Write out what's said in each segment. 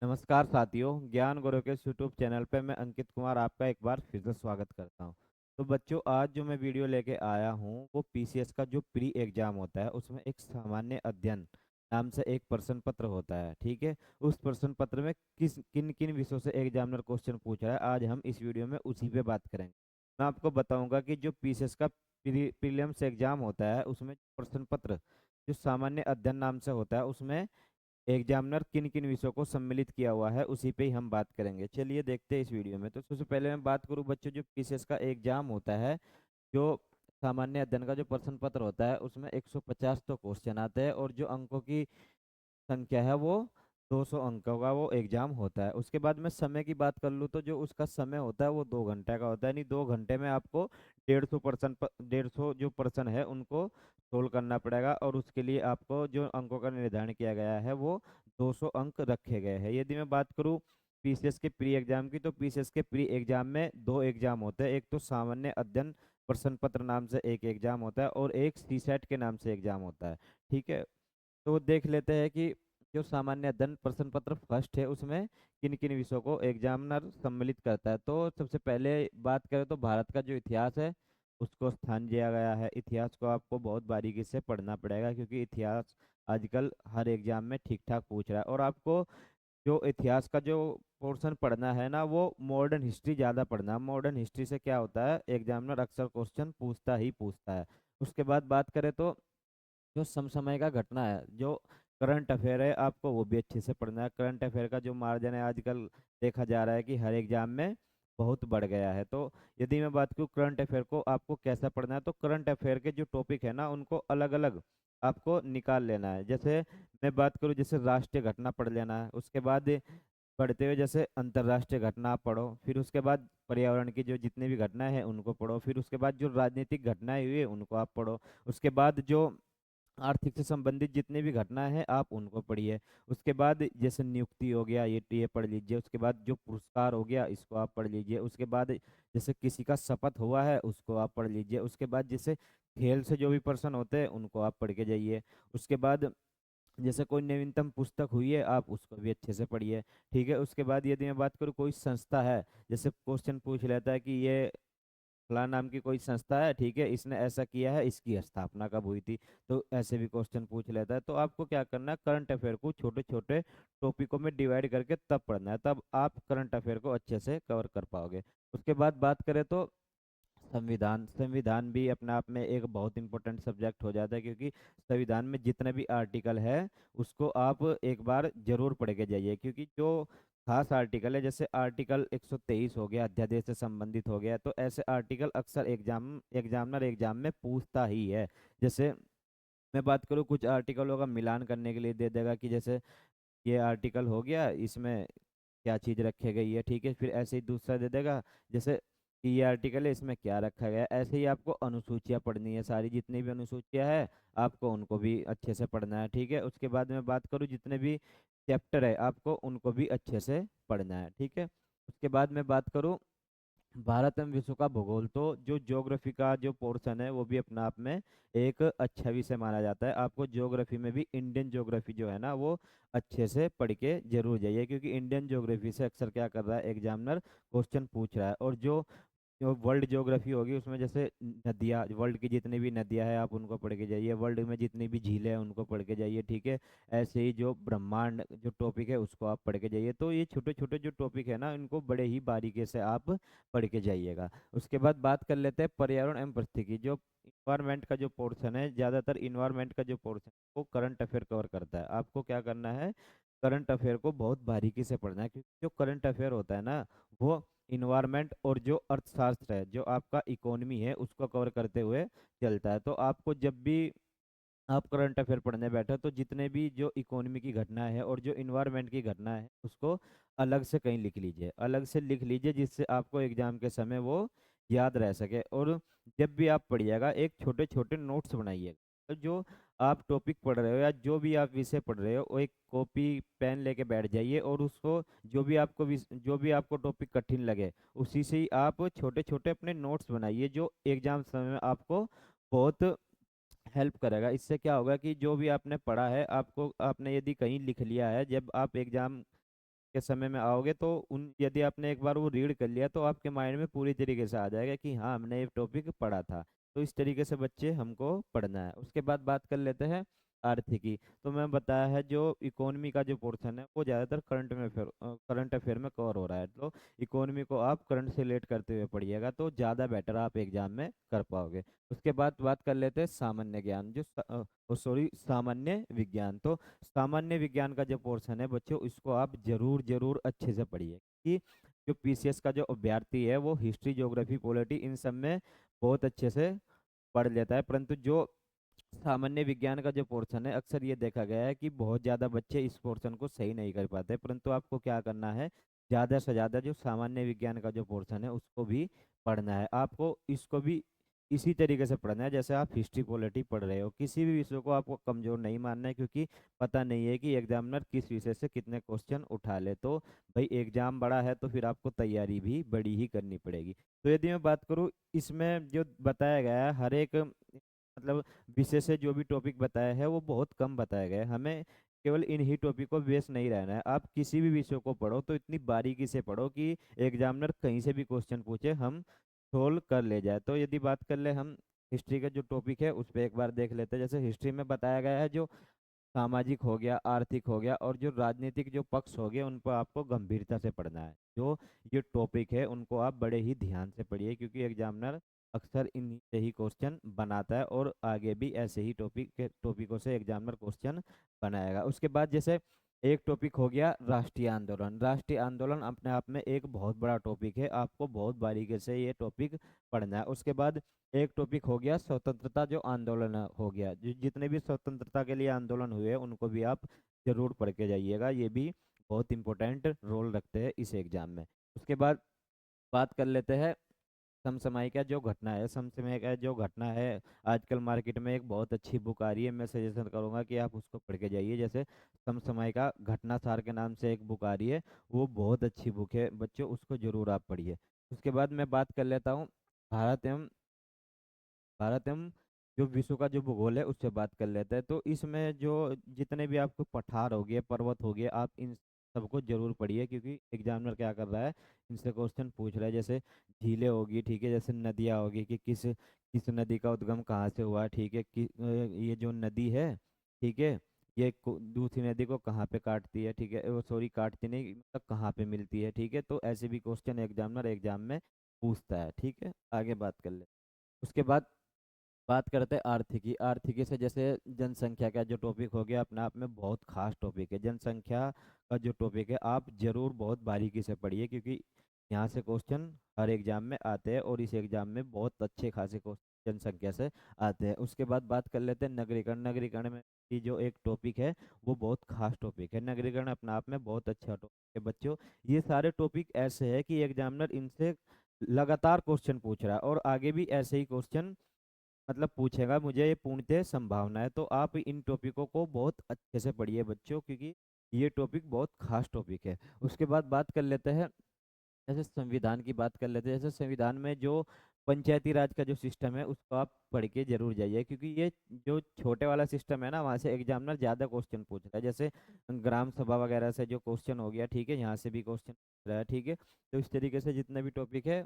नमस्कार साथियों, ज्ञान गुरु के यूट्यूब चैनल पे मैं अंकित कुमार आपका एक बार फिर से स्वागत करता हूं। तो बच्चों, आज जो मैं वीडियो लेके आया हूं वो पीसीएस का जो प्री एग्जाम होता है उसमें एक सामान्य अध्ययन नाम से एक प्रश्न पत्र होता है। ठीक है। उस प्रश्न पत्र में किस किन किन विषयों से एग्जामिनर क्वेश्चन पूछ रहा है, आज हम इस वीडियो में उसी पे बात करेंगे। मैं आपको बताऊंगा कि जो पीसीएस का प्रीलिम्स एग्जाम होता है उसमें प्रश्न पत्र जो सामान्य अध्ययन नाम से होता है उसमें एग्जामिनर किन किन विषयों को सम्मिलित किया हुआ है उसी पे ही हम बात करेंगे। चलिए देखते हैं इस वीडियो में। तो सबसे पहले मैं बात करूं बच्चों, जो पीसीएस का एग्जाम होता है, जो सामान्य अध्ययन का जो प्रश्न पत्र होता है उसमें 150 तो क्वेश्चन आते हैं और जो अंकों की संख्या है वो 200 अंकों का वो एग्जाम होता है। उसके बाद मैं समय की बात कर लूँ तो जो उसका समय होता है वो 2 घंटे का होता है। यानी 2 घंटे में आपको 150 जो पर्सन है उनको सोल्व करना पड़ेगा और उसके लिए आपको जो अंकों का निर्धारण किया गया है वो 200 अंक रखे गए हैं। यदि मैं बात करूँ पीसीएस के प्री एग्जाम की, तो पीसीएस के प्री एग्जाम में दो एग्जाम होते हैं। एक तो सामान्य अध्ययन प्रश्न पत्र नाम से एक एग्जाम होता है और एक सीसेट के नाम से एग्जाम होता है। ठीक है। तो देख लेते हैं कि जो सामान्य अध्ययन प्रश्न पत्र फर्स्ट है उसमें किन किन विषयों को एग्जामिनर सम्मिलित करता है। तो सबसे पहले बात करें तो भारत का जो इतिहास है उसको स्थान दिया गया है। इतिहास को आपको बहुत बारीकी से पढ़ना पड़ेगा क्योंकि इतिहास आजकल हर एग्जाम में ठीक ठाक पूछ रहा है। और आपको जो इतिहास का जो पोर्शन पढ़ना है ना वो मॉडर्न हिस्ट्री ज़्यादा पढ़ना है। मॉडर्न हिस्ट्री से क्या होता है, एग्जामिनर अक्सर क्वेश्चन पूछता ही पूछता है। उसके बाद बात करें तो जो समसामयिक का घटना है, जो करंट अफेयर है, आपको वो भी अच्छे से पढ़ना है। करंट अफेयर का जो मार्जिन है आजकल देखा जा रहा है कि हर एग्जाम में बहुत बढ़ गया है। तो यदि मैं बात करूँ करंट अफेयर को आपको कैसा पढ़ना है, तो करंट अफेयर के जो टॉपिक है ना उनको अलग अलग आपको निकाल लेना है। जैसे मैं बात करूँ, जैसे राष्ट्रीय घटना पढ़ लेना है, उसके बाद पढ़ते हुए जैसे अंतर्राष्ट्रीय घटना आप पढ़ो, फिर उसके बाद पर्यावरण की जो जितनी भी घटनाएं हैं उनको पढ़ो, फिर उसके बाद जो राजनीतिक घटनाएं हुई है उनको आप पढ़ो, उसके बाद जो आर्थिक से संबंधित जितनी भी घटनाएं हैं आप उनको पढ़िए। उसके बाद जैसे नियुक्ति हो गया ये पढ़ लीजिए। उसके बाद जो पुरस्कार हो गया इसको आप पढ़ लीजिए। उसके बाद जैसे किसी का शपथ हुआ है उसको आप पढ़ लीजिए। उसके बाद जैसे खेल से जो भी पर्सन होते हैं उनको आप पढ़ के जाइए। उसके बाद जैसे कोई नवीनतम पुस्तक हुई है आप उसको भी अच्छे से पढ़िए। ठीक है। उसके बाद यदि मैं बात करूँ कोई संस्था है, जैसे क्वेश्चन पूछ लेता है कि ये फलां नाम की कोई संस्था है, ठीक है, इसने ऐसा किया है, इसकी स्थापना कब हुई थी, तो ऐसे भी क्वेश्चन पूछ लेता है। तो आपको क्या करना है, करंट अफेयर को छोटे छोटे टॉपिकों में डिवाइड करके तब पढ़ना है, तब आप करंट अफेयर को अच्छे से कवर कर पाओगे। उसके बाद बात करें तो संविधान संविधान भी अपने आप में एक बहुत इंपॉर्टेंट सब्जेक्ट हो जाता है क्योंकि संविधान में जितने भी आर्टिकल है उसको आप एक बार जरूर पढ़ के जाइए। क्योंकि जो खास आर्टिकल है, जैसे आर्टिकल 123 हो गया, अध्यादेश से संबंधित हो गया, तो ऐसे आर्टिकल अक्सर एग्जामिनर एग्जाम में पूछता ही है। जैसे मैं बात करूँ कुछ आर्टिकलों का मिलान करने के लिए दे देगा कि जैसे ये आर्टिकल हो गया, इसमें क्या चीज़ रखी गई है, ठीक है, फिर ऐसे ही दूसरा दे देगा जैसे कि ये आर्टिकल है इसमें क्या रखा गया है। ऐसे ही आपको अनुसूचियाँ पढ़नी है, सारी जितनी भी अनुसूचियाँ है आपको उनको भी अच्छे से पढ़ना है। ठीक है। उसके बाद मैं बात करूँ जितने भी चैप्टर है आपको उनको भी अच्छे से पढ़ना है। ठीक है। उसके बाद मैं बात करूँ भारत एवं विश्व का भूगोल, तो जो ज्योग्राफी का जो पोर्शन है वो भी अपने आप में एक अच्छा विषय माना जाता है। आपको ज्योग्राफी में भी इंडियन ज्योग्राफी जो है ना वो अच्छे से पढ़ के जरूर जाइए क्योंकि इंडियन ज्योग्राफी से अक्सर क्या कर रहा है एग्जामिनर, क्वेश्चन पूछ रहा है। और जो वर्ल्ड ज्योग्राफी होगी उसमें जैसे नदियाँ, वर्ल्ड की जितनी भी नदियाँ हैं आप उनको पढ़ के जाइए, वर्ल्ड में जितनी भी झीलें हैं उनको पढ़ के जाइए। ठीक है। ऐसे ही जो ब्रह्मांड जो टॉपिक है उसको आप पढ़ के जाइए। तो ये छोटे छोटे जो टॉपिक है ना इनको बड़े ही बारीकी से आप पढ़ के जाइएगा। उसके बाद बात कर लेते हैं पर्यावरण एवं पारिस्थितिकी। जो इन्वायरमेंट का जो पोर्शन है, ज़्यादातर इन्वायरमेंट का जो पोर्शन वो करंट अफेयर कवर करता है। आपको क्या करना है, करंट अफेयर को बहुत बारीकी से पढ़ना है क्योंकि जो करंट अफेयर होता है ना वो इन्वायरमेंट और जो अर्थशास्त्र है, जो आपका इकोनॉमी है, उसको कवर करते हुए चलता है। तो आपको जब भी आप करंट अफेयर पढ़ने बैठे तो जितने भी जो इकोनॉमी की घटना है और जो इन्वायरमेंट की घटना है उसको अलग से कहीं लिख लीजिए, अलग से लिख लीजिए जिससे आपको एग्जाम के समय वो याद रह सके। और जब भी आप पढ़िएगा एक छोटे छोटे नोट्स बनाइएगा। तो जो आप टॉपिक पढ़ रहे हो या जो भी आप विषय पढ़ रहे हो वो एक कॉपी पेन लेके बैठ जाइए और उसको जो भी आपको टॉपिक कठिन लगे उसी से ही आप छोटे छोटे अपने नोट्स बनाइए, जो एग्जाम समय में आपको बहुत हेल्प करेगा। इससे क्या होगा कि जो भी आपने पढ़ा है आपको, आपने यदि कहीं लिख लिया है, जब आप एग्जाम के समय में आओगे तो उन यदि आपने एक बार वो रीड कर लिया तो आपके माइंड में पूरी तरीके से आ जाएगा कि हाँ हमने ये टॉपिक पढ़ा था। तो इस तरीके से बच्चे हमको पढ़ना है। उसके बाद बात कर लेते हैं आर्थिकी। तो मैं बताया है जो इकोनॉमी का जो पोर्शन है वो ज़्यादातर करंट अफेयर में कवर हो रहा है। तो इकोनॉमी को आप करंट से रिलेट करते हुए पढ़िएगा तो ज़्यादा बेटर आप एग्जाम में कर पाओगे। उसके बाद बात कर लेते हैं सामान्य ज्ञान सामान्य विज्ञान। तो सामान्य विज्ञान का जो पोर्शन है बच्चों इसको आप जरूर जरूर अच्छे से पढ़िए कि जो पीसीएस का जो अभ्यर्थी है वो हिस्ट्री ज्योग्राफी पॉलिटी इन सब में बहुत अच्छे से पढ़ लेता है, परंतु जो सामान्य विज्ञान का जो पोर्शन है अक्सर ये देखा गया है कि बहुत ज़्यादा बच्चे इस पोर्शन को सही नहीं कर पाते। परंतु आपको क्या करना है, ज़्यादा से ज़्यादा जो सामान्य विज्ञान का जो पोर्शन है उसको भी पढ़ना है। आपको इसको भी इसी तरीके से पढ़ना है जैसे आप हिस्ट्री पॉलिटी पढ़ रहे हो। किसी भी विषय को आपको कमज़ोर नहीं मानना है, क्योंकि पता नहीं है कि एग्जामिनर किस विषय से कितने क्वेश्चन उठा ले। तो भाई एग्जाम बड़ा है तो फिर आपको तैयारी भी बड़ी ही करनी पड़ेगी। तो यदि मैं बात करूँ इसमें जो बताया गया है हर एक मतलब विषय से जो भी टॉपिक बताया है वो बहुत कम बताया गया है। हमें केवल इन ही टॉपिक को बेस नहीं रहना है। आप किसी भी विषय को पढ़ो तो इतनी बारीकी से पढ़ो कि एग्जामिनर कहीं से भी क्वेश्चन पूछे हम सोल्व कर ले जाए। तो यदि बात कर ले हम हिस्ट्री का जो टॉपिक है उस पर एक बार देख लेते हैं। जैसे हिस्ट्री में बताया गया है जो सामाजिक हो गया, आर्थिक हो गया और जो राजनीतिक जो पक्ष हो गए उन पर आपको गंभीरता से पढ़ना है। जो ये टॉपिक है उनको आप बड़े ही ध्यान से पढ़िए, क्योंकि एग्जामिनर अक्सर इन से ही क्वेश्चन बनाता है और आगे भी ऐसे ही टॉपिकों से एग्जामिनर क्वेश्चन बनाएगा। उसके बाद जैसे एक टॉपिक हो गया राष्ट्रीय आंदोलन। राष्ट्रीय आंदोलन अपने आप में एक बहुत बड़ा टॉपिक है, आपको बहुत बारीकी से ये टॉपिक पढ़ना है। उसके बाद एक टॉपिक हो गया स्वतंत्रता जो आंदोलन हो गया, जितने भी स्वतंत्रता के लिए आंदोलन हुए उनको भी आप जरूर पढ़ के जाइएगा। ये भी बहुत इंपॉर्टेंट रोल रखते हैं इस एग्जाम में। उसके बाद बात कर लेते हैं समसामयिक जो घटना है। समसामयिक जो घटना है आजकल मार्केट में एक बहुत अच्छी बुक आ रही है, मैं सजेशन करूंगा कि आप उसको पढ़ के जाइए। जैसे समसामयिक घटना सार के नाम से एक बुक आ रही है, वो बहुत अच्छी बुक है बच्चों, उसको जरूर आप पढ़िए। उसके बाद मैं बात कर लेता हूँ भारत एवं भारत एवं जो विश्व का जो भूगोल है उससे बात कर लेते हैं। तो इसमें जो जितने भी आपको पठार हो गए, पर्वत हो गए, आप इन सबको जरूर पढ़िए, क्योंकि एग्जामिनर क्या कर रहा है इनसे क्वेश्चन पूछ रहा है। जैसे झीलें होगी, ठीक है, जैसे नदियाँ होगी कि किस किस नदी का उद्गम कहाँ से हुआ, ठीक है, ये जो नदी है, ठीक है, ये दूसरी नदी को कहाँ पे काटती है, ठीक है, वो सॉरी काटती नहीं मतलब कहाँ पे मिलती है, ठीक है। तो ऐसे भी क्वेश्चन एग्जामिनर एग्जाम में पूछता है, ठीक है। आगे बात कर ले। उसके बाद बात करते हैं आर्थिकी। आर्थिकी से जैसे जनसंख्या का जो टॉपिक हो गया अपने आप में बहुत खास टॉपिक है। जनसंख्या का जो टॉपिक है आप जरूर बहुत बारीकी से पढ़िए, क्योंकि यहाँ से क्वेश्चन हर एग्जाम में आते हैं और इस एग्जाम में बहुत अच्छे खासे क्वेश्चन जनसंख्या से आते हैं। उसके बाद बात कर लेते हैं नगरीकरण। नगरीकरण में की जो एक टॉपिक है वो बहुत खास टॉपिक है। नगरीकरण अपने आप में बहुत अच्छा टॉपिक है बच्चों। ये सारे टॉपिक ऐसे है कि एग्जामिनर इनसे लगातार क्वेश्चन पूछ रहा है और आगे भी ऐसे ही क्वेश्चन मतलब पूछेगा, मुझे ये पूर्णतः संभावना है। तो आप इन टॉपिकों को बहुत अच्छे से पढ़िए बच्चों, क्योंकि ये टॉपिक बहुत खास टॉपिक है। उसके बाद बात कर लेते हैं जैसे संविधान की बात कर लेते हैं। जैसे संविधान में जो पंचायती राज का जो सिस्टम है उसको आप पढ़ के जरूर जाइए, क्योंकि ये जो छोटे वाला सिस्टम है ना वहाँ से एग्जामिनर ज़्यादा क्वेश्चन पूछ रहा है। जैसे ग्राम सभा वगैरह से जो क्वेश्चन हो गया, ठीक है, यहाँ से भी क्वेश्चन पूछ रहा है, ठीक है। तो इस तरीके से जितने भी टॉपिक है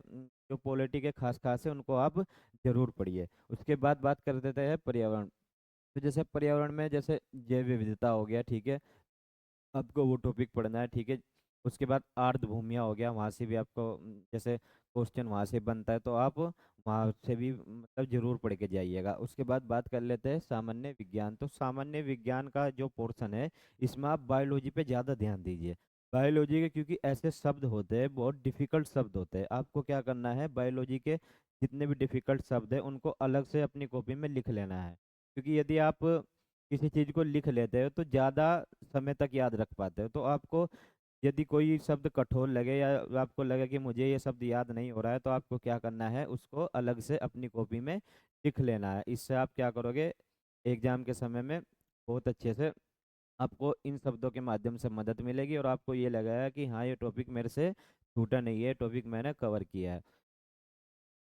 जो पॉलिटी के खास खास है उनको आप जरूर पढ़िए। उसके बाद बात कर देते हैं पर्यावरण। तो जैसे पर्यावरण में जैसे जैव विविधता हो गया, ठीक है, आपको वो टॉपिक पढ़ना है, ठीक है। उसके बाद आर्द्र भूमिया हो गया, वहाँ से भी आपको जैसे क्वेश्चन वहाँ से बनता है तो आप वहाँ से भी मतलब जरूर पढ़ के जाइएगा। उसके बाद बात कर लेते हैं सामान्य विज्ञान। तो सामान्य विज्ञान का जो पोर्शन है इसमें आप बायोलॉजी पे ज़्यादा ध्यान दीजिए। बायोलॉजी के क्योंकि ऐसे शब्द होते हैं, बहुत डिफिकल्ट शब्द होते हैं, आपको क्या करना है बायोलॉजी के जितने भी डिफिकल्ट शब्द हैं उनको अलग से अपनी कॉपी में लिख लेना है। क्योंकि यदि आप किसी चीज़ को लिख लेते हो तो ज़्यादा समय तक याद रख पाते हो। तो आपको यदि कोई शब्द कठोर लगे या आपको लगे कि मुझे ये शब्द याद नहीं हो रहा है तो आपको क्या करना है उसको अलग से अपनी कॉपी में लिख लेना है। इससे आप क्या करोगे एग्जाम के समय में बहुत अच्छे से आपको इन शब्दों के माध्यम से मदद मिलेगी और आपको ये लगेगा कि हाँ ये टॉपिक मेरे से छूटा नहीं है, टॉपिक मैंने कवर किया है।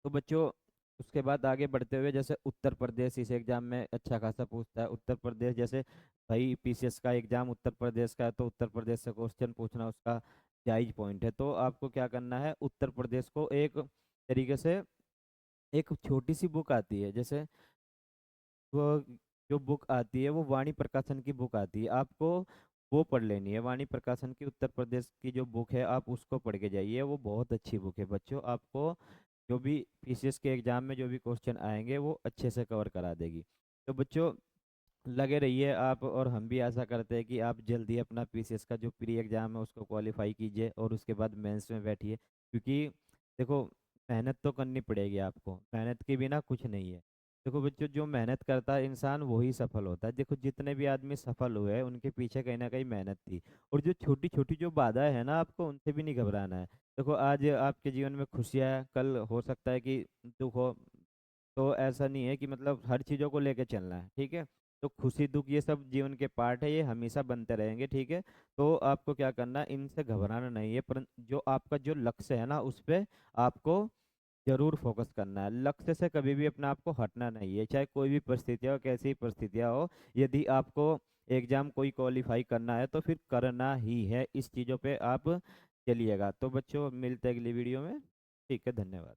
तो बच्चों उसके बाद आगे बढ़ते हुए जैसे उत्तर प्रदेश इस एग्जाम में अच्छा खासा पूछता है। उत्तर प्रदेश जैसे भाई पीसीएस का एग्जाम उत्तर प्रदेश का है, तो उत्तर प्रदेश से क्वेश्चन पूछना उसका जायज पॉइंट है। तो आपको क्या करना है, उत्तर प्रदेश को एक तरीके से एक छोटी सी बुक आती है, जैसे वो जो बुक आती है वो वाणी प्रकाशन की बुक आती है, आपको वो पढ़ लेनी है। वाणी प्रकाशन की उत्तर प्रदेश की जो बुक है आप उसको पढ़ के जाइए, वो बहुत अच्छी बुक है बच्चों। आपको जो भी पीसीएस के एग्जाम में जो भी क्वेश्चन आएंगे वो अच्छे से कवर करा देगी। तो बच्चों लगे रहिए आप, और हम भी आशा करते हैं कि आप जल्दी अपना पीसीएस का जो प्री एग्जाम है उसको क्वालिफाई कीजिए और उसके बाद मेंस में बैठिए। क्योंकि देखो मेहनत तो करनी पड़ेगी आपको, मेहनत के बिना कुछ नहीं है। देखो बच्चों जो मेहनत करता है इंसान वही सफल होता है। देखो जितने भी आदमी सफल हुए हैं उनके पीछे कहीं ना कहीं मेहनत थी। और जो छोटी छोटी जो बाधाएं है ना, आपको उनसे भी नहीं घबराना है। देखो आज आपके जीवन में खुशियाँ है, कल हो सकता है कि दुख हो। तो ऐसा नहीं है कि मतलब हर चीज़ों को लेके चलना है, ठीक है। तो खुशी दुख ये सब जीवन के पार्ट है, ये हमेशा बनते रहेंगे, ठीक है। तो आपको क्या करना है, इनसे घबराना नहीं है, पर जो आपका जो लक्ष्य है ना उस पे आपको जरूर फोकस करना है। लक्ष्य से कभी भी अपने आप को हटना नहीं है, चाहे कोई भी परिस्थितियाँ हो, कैसी परिस्थितियाँ हो। यदि आपको एग्जाम कोई क्वालिफाई करना है तो फिर करना ही है, इस चीज़ों पे आप चलिएगा। तो बच्चों मिलते हैं अगली वीडियो में, ठीक है, धन्यवाद।